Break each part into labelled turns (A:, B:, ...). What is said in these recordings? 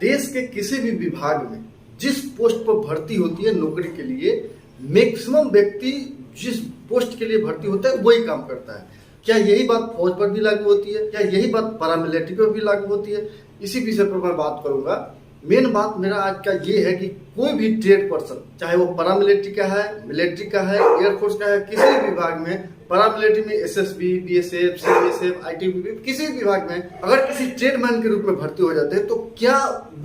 A: देश के किसी भी विभाग में जिस पोस्ट पर भर्ती होती है नौकरी के लिए, मैक्सिमम व्यक्ति जिस पोस्ट के लिए भर्ती होता है वही काम करता है। क्या यही बात फौज पर भी लागू होती है? क्या यही बात पैरामिलिट्री पर भी लागू होती है? इसी विषय पर मैं बात करूंगा। मेन बात मेरा आज का ये है कि कोई भी ट्रेड पर्सन, चाहे वो पैरामिलिट्री का है, मिलिट्री का है, एयरफोर्स का है, किसी भी विभाग में, पैरामिलिट्री में एसएसबी, बीएसएफ, सीएसएफ, आईटीबीपी, किसी भी विभाग में अगर किसी ट्रेडमैन के रूप में भर्ती हो जाते हैं तो क्या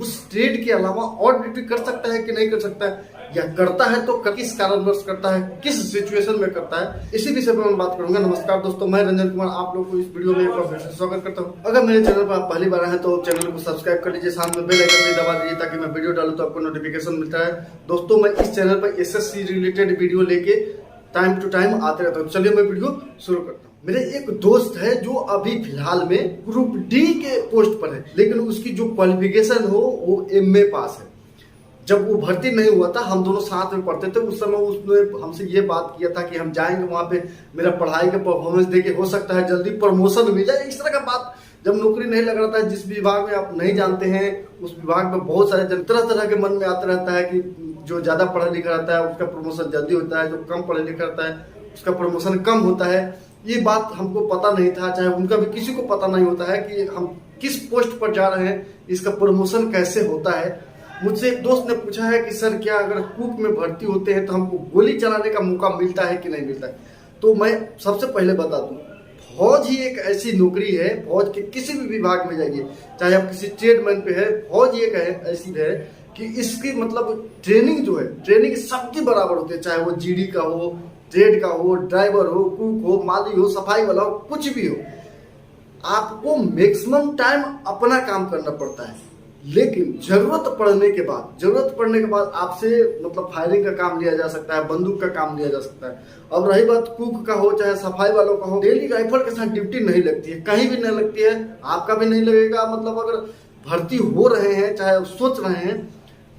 A: उस ट्रेड के अलावा और ड्यूटी कर सकता है कि नहीं कर सकता है, या करता है तो किस कारणवश करता है, किस सिचुएशन में करता है, इसी विषय पर मैं बात करूंगा। नमस्कार दोस्तों, मैं रंजन कुमार आप लोगों को इस वीडियो में एक बार फिर से स्वागत करता हूं। अगर मेरे चैनल पर आप पहली बार आए हैं तो चैनल को सब्सक्राइब कर लीजिए, साथ में बेल आइकन भी दबा दीजिए ताकि मैं वीडियो डालूं तो आपको नोटिफिकेशन मिलता है। दोस्तों, मैं इस चैनल पर एसएससी रिलेटेड वीडियो लेके टाइम टू टाइम आते रहता हूँ। चलिए मैं वीडियो शुरू करता हूँ। मेरे एक दोस्त है जो अभी फिलहाल में ग्रुप डी के पोस्ट पर है, लेकिन उसकी जो क्वालिफिकेशन हो वो एमए पास है। जब वो भर्ती नहीं हुआ था, हम दोनों साथ में पढ़ते थे, उस समय उसने हमसे ये बात किया था कि हम जाएंगे वहां पे, मेरा पढ़ाई का परफॉर्मेंस देके हो सकता है जल्दी प्रमोशन मिल जाए। इस तरह का बात, जब नौकरी नहीं लग रहा था, जिस विभाग में आप नहीं जानते हैं उस विभाग में बहुत सारे तरह तरह के मन में आता रहता है कि जो ज्यादा पढ़ा लिखा रहता है उसका प्रमोशन जल्दी होता है, जो कम पढ़ा लिखा रहता है उसका प्रमोशन कम होता है। ये बात हमको पता नहीं था, चाहे उनका भी किसी को पता नहीं होता है कि हम किस पोस्ट पर जा रहे हैं, इसका प्रमोशन कैसे होता है। मुझसे एक दोस्त ने पूछा है कि सर क्या अगर कुक में भर्ती होते हैं तो हमको गोली चलाने का मौका मिलता है कि नहीं मिलता है? तो मैं सबसे पहले बता दूं, फौज ही एक ऐसी नौकरी है, फौज के किसी भी विभाग में जाइए, चाहे आप किसी ट्रेडमैन पे है, फौज ही एक ऐसी है कि इसकी मतलब ट्रेनिंग जो है, ट्रेनिंग सबके बराबर होती है, चाहे वो जीडी का हो, ट्रेड का हो, ड्राइवर हो, कुक हो, माली हो, सफाई वाला हो, कुछ भी हो, आपको मैक्सिमम टाइम अपना काम करना पड़ता है। लेकिन जरूरत पड़ने के बाद आपसे मतलब फायरिंग का काम लिया जा सकता है, बंदूक का काम लिया जा सकता है। अब रही बात कुक का हो चाहे सफाई वालों का हो, डेली राइफल के साथ ड्यूटी नहीं लगती है, कहीं भी नहीं लगती है, आपका भी नहीं लगेगा। मतलब अगर भर्ती हो रहे हैं, चाहे सोच रहे हैं,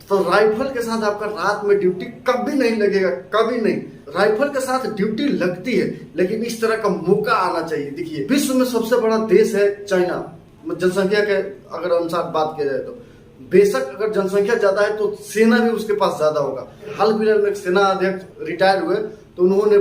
A: तो राइफल के साथ आपका रात में ड्यूटी कभी नहीं लगेगा, कभी नहीं। राइफल के साथ ड्यूटी लगती है, लेकिन इस तरह का मौका आना चाहिए। देखिए, विश्व में सबसे बड़ा देश है चाइना, जनसंख्या के अगर अनुसार बात किया जाए तो बेशक अगर जनसंख्या ज्यादा है तो सेना भी उसके पास ज्यादा होगा। हाल फिलहाल में सेना अध्यक्ष रिटायर हुए तो उन्होंने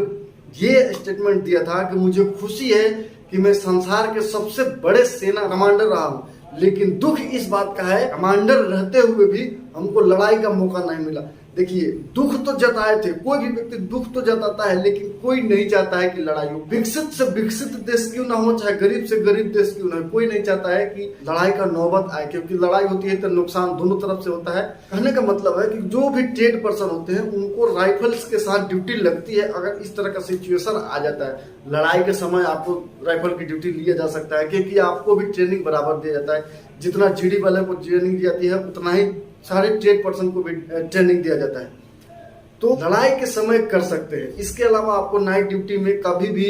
A: ये स्टेटमेंट दिया था कि मुझे खुशी है कि मैं संसार के सबसे बड़े सेना कमांडर रहा हूं, लेकिन दुख इस बात का है कमांडर रहते हुए भी हमको लड़ाई का मौका नहीं मिला। देखिए, दुख तो जताए थे, कोई भी व्यक्ति दुख तो जताता है, लेकिन कोई नहीं चाहता है कि लड़ाई हो। विकसित से विकसित देश क्यों ना हो, चाहे गरीब से गरीब देश क्यों ना हो, कोई नहीं चाहता है कि लड़ाई का नौबत आए, क्योंकि लड़ाई होती है तो नुकसान दोनों तरफ से होता है। कहने का मतलब है कि जो भी ट्रेड पर्सन होते हैं उनको राइफल्स के साथ ड्यूटी लगती है। अगर इस तरह का सिचुएशन आ जाता है, लड़ाई के समय आपको राइफल की ड्यूटी लिया जा सकता है, क्योंकि आपको भी ट्रेनिंग बराबर दिया जाता है। जितना जीडी वाले को ट्रेनिंग दी जाती है उतना ही सारे ट्रेड पर्सन को भी ट्रेनिंग दिया जाता है, तो लड़ाई के समय कर सकते हैं। इसके अलावा आपको नाइट ड्यूटी में कभी भी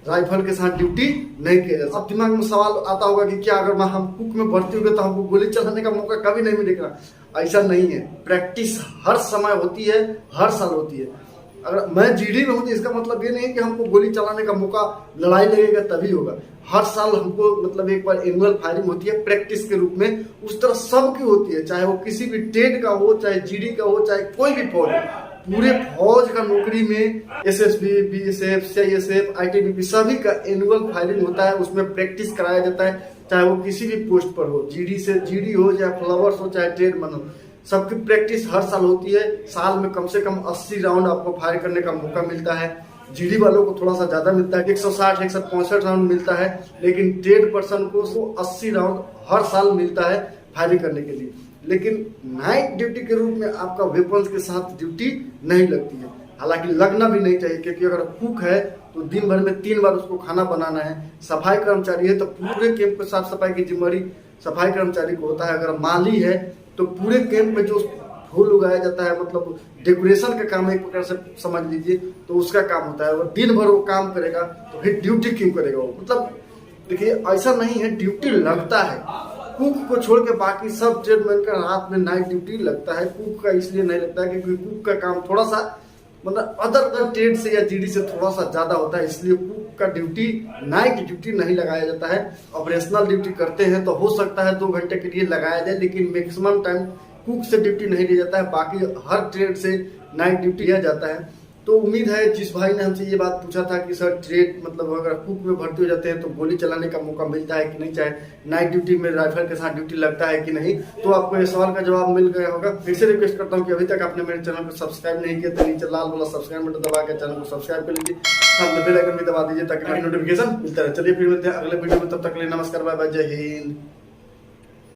A: राइफल के साथ ड्यूटी नहीं किया जाता। अब दिमाग में सवाल आता होगा कि क्या अगर हम कुक में भर्ती हो गए तो हमको गोली चलाने का मौका कभी नहीं मिलेगा? ऐसा नहीं है, प्रैक्टिस हर समय होती है, हर साल होती है। अगर मैं जीडी में हूँ तो इसका मतलब ये नहीं है कि हमको गोली चलाने का मौका लड़ाई लगेगा तभी होगा। हर साल हमको मतलब एक बार एनुअल फायरिंग होती है प्रैक्टिस के रूप में, उस तरह सबकी होती है, चाहे वो किसी भी ट्रेड का हो, चाहे जीडी का हो, चाहे कोई भी फौज। पूरे फौज का नौकरी में एसएसबी, बीएसएफ, सीआईएसएफ, आईटीबीपी सभी का एनुअल फायरिंग होता है, उसमें प्रैक्टिस कराया जाता है, चाहे वो किसी भी पोस्ट पर हो, जीडी हो, चाहे फ्लावर्स हो, चाहे ट्रेडमैन हो, सबकी प्रैक्टिस हर साल होती है। साल में कम से कम 80 राउंड आपको फायर करने का मौका मिलता है। जीडी वालों को थोड़ा सा ज्यादा मिलता है, 160 165 राउंड मिलता है, लेकिन ट्रेड पर्सन को 80 राउंड हर साल मिलता है फायरिंग करने के लिए। लेकिन नाइट ड्यूटी के रूप में आपका वेपन्स के साथ ड्यूटी नहीं लगती है, हालांकि लगना भी नहीं चाहिए, क्योंकि अगर कुक है तो दिन भर में 3 बार उसको खाना बनाना है। सफाई कर्मचारी है तो पूरे कैंप को साफ सफाई की जिम्मेदारी सफाई कर्मचारी को होता है। अगर माली है तो पूरे कैंप में जो फूल उगाया जाता है, मतलब डेकोरेशन का काम एक प्रकार से समझ लीजिए, तो उसका काम होता है। और दिन भर वो काम करेगा तो फिर ड्यूटी क्यों करेगा वो? मतलब देखिए, ऐसा नहीं है, ड्यूटी लगता है। कुक को छोड़ के बाकी सब ट्रेडमैन का रात में नाइट ड्यूटी लगता है। कुक का इसलिए नहीं लगता है क्योंकि कुक का काम थोड़ा सा मतलब अदर ट्रेड से या जीडी से थोड़ा सा ज्यादा होता है, इसलिए कुक का ड्यूटी नाइट ड्यूटी नहीं लगाया जाता है। ऑपरेशनल ड्यूटी करते हैं तो हो सकता है 2 घंटे के लिए लगाया जाए, लेकिन मैक्सिमम टाइम कुक से ड्यूटी नहीं लिया जाता है। बाकी हर ट्रेड से नाइट ड्यूटी लिया जाता है। तो उम्मीद है जिस भाई ने हमसे ये बात पूछा था कि सर ट्रेड मतलब अगर कुक में भर्ती हो जाते हैं तो गोली चलाने का मौका मिलता है कि नहीं, चाहे नाइट ड्यूटी में राइफल के साथ ड्यूटी लगता है कि नहीं, तो आपको ये सवाल का जवाब मिल गया होगा। फिर से रिक्वेस्ट करता हूँ कि अभी तक आपने मेरे चैनल को सब्सक्राइब नहीं किया तो नीचे लाल वाला सब्सक्राइब बटन दबा के चैनल को सब्सक्राइब कर लीजिए, साथ बेल आइकन भी दबा दीजिए ताकि नोटिफिकेशन मिलता रहे। चलिए फिर मिलते हैं अगले वीडियो में, तब तक के लिए नमस्कार, बाय बाय, जय हिंद।